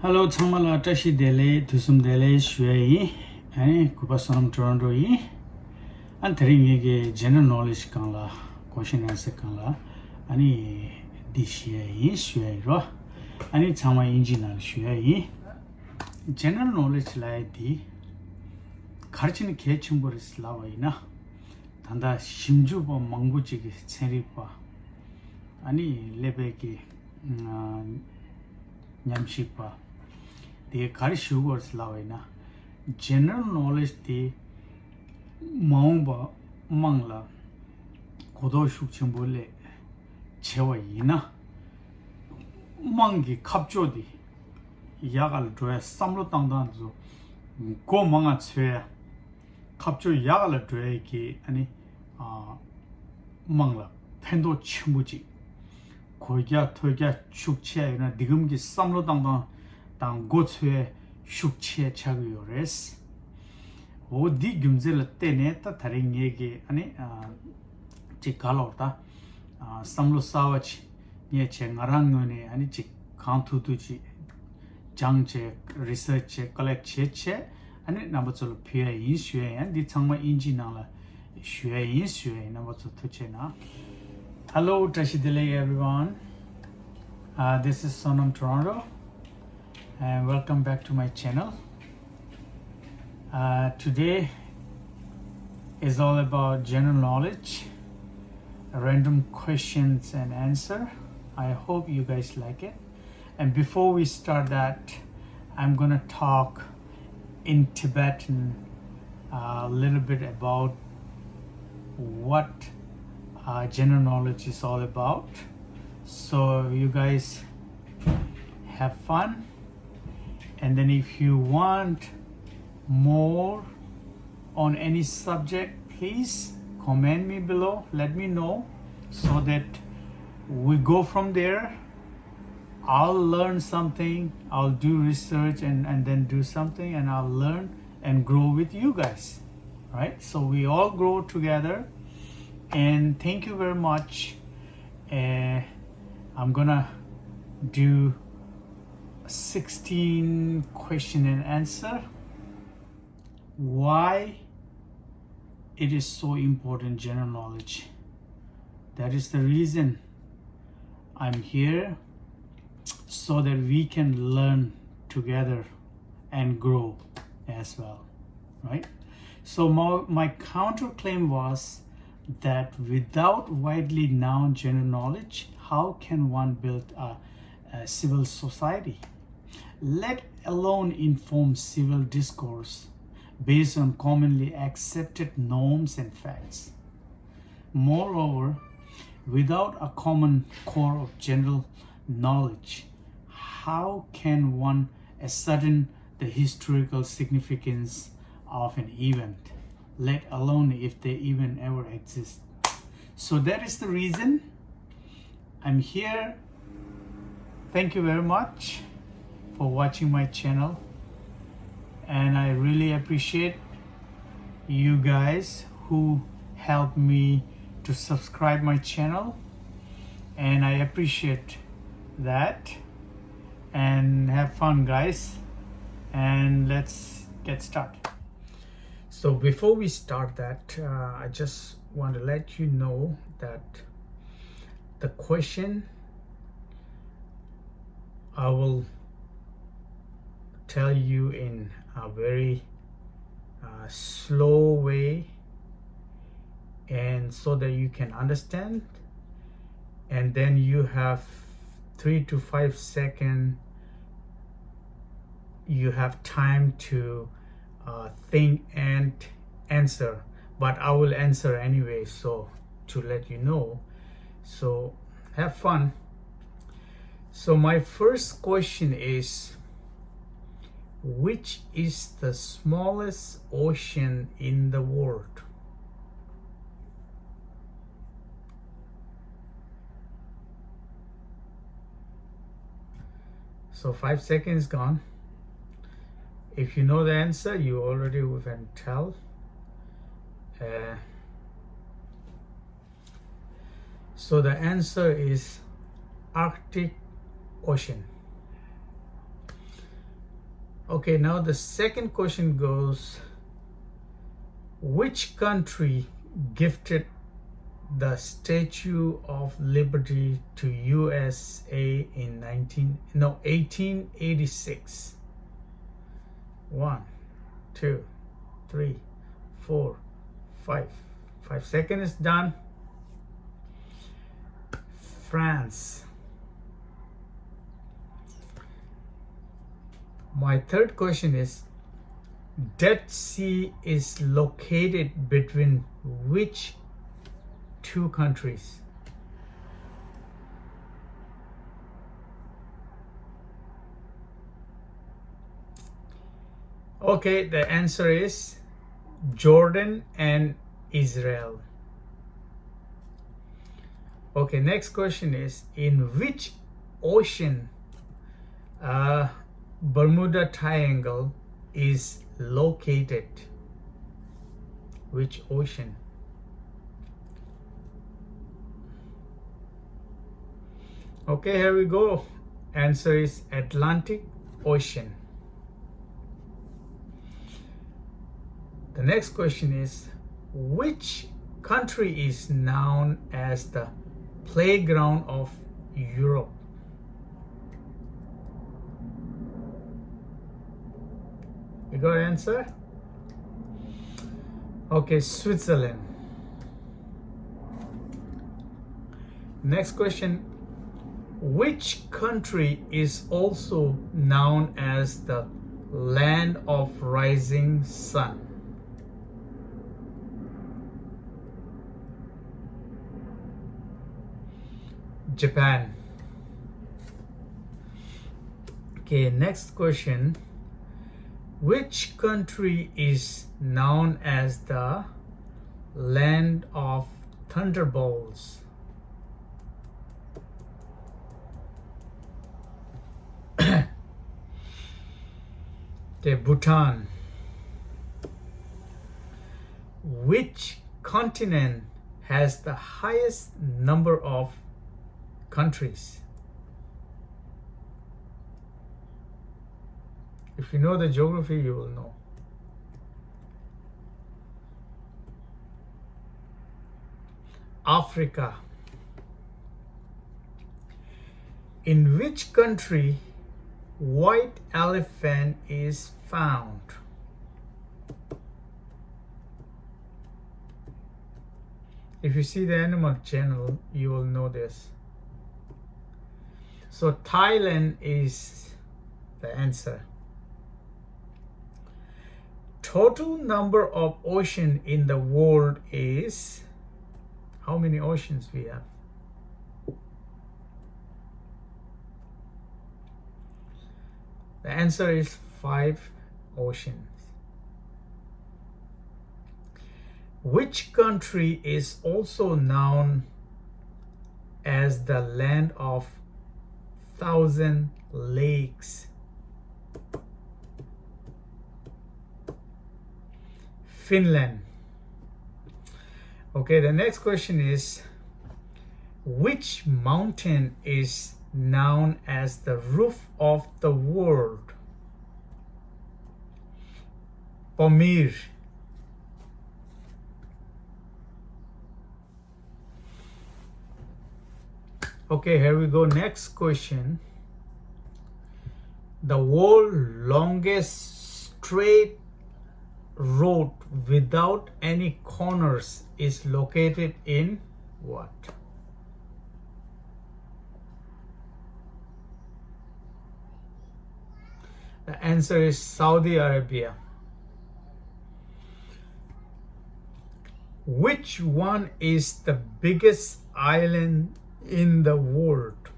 Hello, Tamala Tashi Dele, Tusum Dele, Shui, and Kupasam Toronto, and Tering general knowledge kanla, question answer kanla, and Dishia, Shui, and Tama engineer Shui. General knowledge like the Karchin Ketchumbur is Lavaina, Tanda Shimjuba Manguchi, Seripa, Ani Lebeki Nyamshipa. The curry sugars lavina general knowledge the maumba mangla kodo shukchimbole chewa yina mangi kapjodi yagal dress samlo tangdan zo go manga chwe kapjo yagal dress ki ani mangla pendo chimbuji koya toya shukche na digumgi samlo tangdan 당 고츠에 슈치에 차고요레스 오디 금젤 때네 타 다른 얘기 아니 지 갈로다 삼로사와치 예 쟁아랑노네 아니 지 칸투두지 장제 리서치 컬렉체체 아니 나버절 피에 인슈에 안디 정말 인지나라 슈에 인슈에 나버절 투체나 Hello Tashidele everyone, this is Sonam Toronto and welcome back to my channel. Today is all about general knowledge, random questions and answer. I hope you guys like it. And before we start that, I'm gonna talk in Tibetan a little bit about what general knowledge is all about. So you guys have fun. And then if you want more on any subject, please comment me below, let me know so that we go from there. I'll learn something, I'll do research and then do something and I'll learn and grow with you guys, right? So we all grow together and thank you very much. I'm gonna do 16 question and answer. Why it is so important, general knowledge. That is the reason I'm here, so that we can learn together and grow as well, right? So my counterclaim was that without widely known general knowledge, how can one build a civil society, let alone inform civil discourse based on commonly accepted norms and facts? Moreover, without a common core of general knowledge, how can one ascertain the historical significance of an event, let alone if they even ever exist? So that is the reason I'm here. Thank you very much for watching my channel, and I really appreciate you guys who helped me to subscribe my channel, and I appreciate that. And have fun, guys, and let's get started. So before we start that, I just want to let you know that the question I will tell you in a very slow way, and so that you can understand, and then you have 3 to 5 seconds, you have time to think and answer, but I will answer anyway, so to let you know. So have fun. So my first question is, which is the smallest ocean in the world? So 5 seconds gone. If you know the answer, you already can tell. So the answer is Arctic Ocean. Okay, now the second question goes, which country gifted the Statue of Liberty to USA in 1886? 1, 2, 3, 4, 5. 5 seconds is done. France. My third question is, Dead Sea is located between which two countries? Okay, the answer is Jordan and Israel. Okay, next question is, in which ocean Bermuda Triangle is located? Which ocean? Okay, here we go. Answer is Atlantic Ocean. The next question is, which country is known as the playground of Europe? You got an answer? Okay, Switzerland. Next question, which country is also known as the land of rising sun? Japan. Okay, next question, which country is known as the land of thunderbolts? Okay, Bhutan. Which continent has the highest number of countries? If you know the geography, you will know. Africa. In which country white elephant is found? If you see the Animal Channel, you will know this. So Thailand is the answer. Total number of oceans in the world is, how many oceans we have? The answer is 5 oceans. Which country is also known as the land of 1,000 lakes? Finland. Okay, the next question is, which mountain is known as the roof of the world? Pamir. Okay, here we go. Next question. The world's longest straight road without any corners is located in what? The answer is Saudi Arabia. Which one is the biggest island in the world?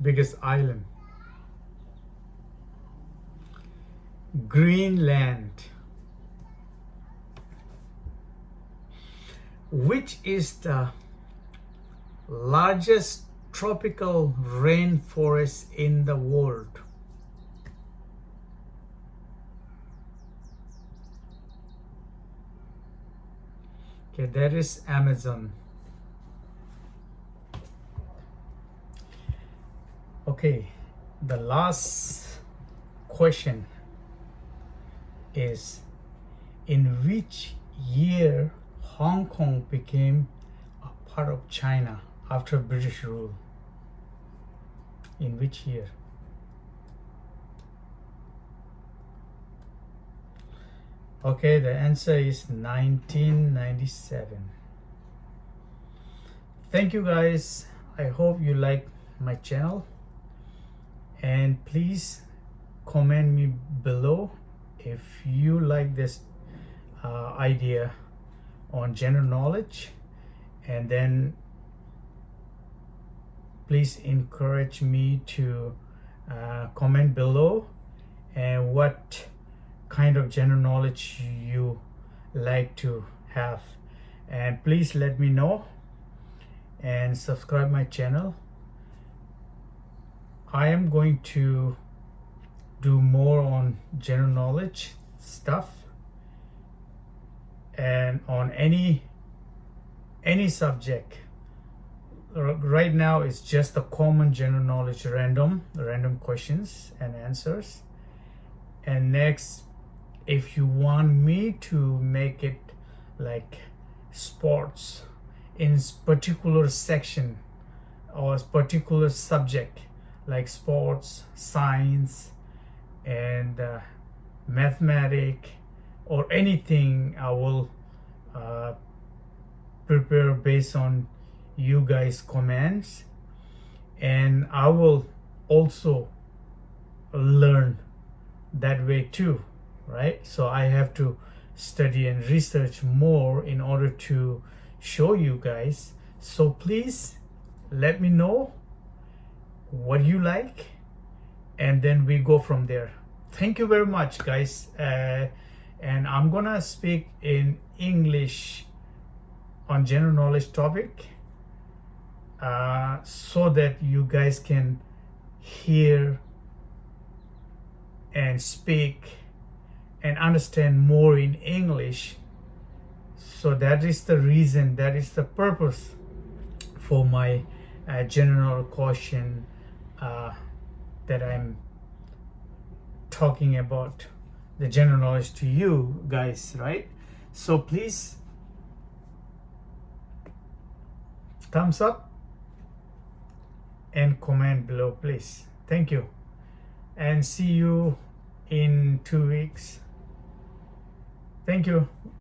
Biggest island. Greenland. Which is the largest tropical rainforest in the world? Okay, that is Amazon. Okay, the last question is, in which year Hong Kong became a part of China after British rule? In which year? Okay, the answer is 1997. Thank you guys. I hope you like my channel, and please comment me below if you like this idea on general knowledge, and then please encourage me to comment below and what kind of general knowledge you like to have, and please let me know and subscribe my channel. I am going to do more on general knowledge stuff, and on any subject. Right now it's just a common general knowledge, random questions and answers. And next, if you want me to make it like sports in particular section or particular subject, like sports, science, and mathematics, or anything, I will prepare based on you guys' comments, and I will also learn that way too, right? So I have to study and research more in order to show you guys. So please let me know what you like, and then we go from there. Thank you very much, guys. And I'm gonna speak in English on general knowledge topic, so that you guys can hear and speak and understand more in English. So that is the reason, that is the purpose for my general question that I'm talking about the general knowledge to you guys, right? So please thumbs up and comment below, please. Thank you, and see you in 2 weeks. Thank you.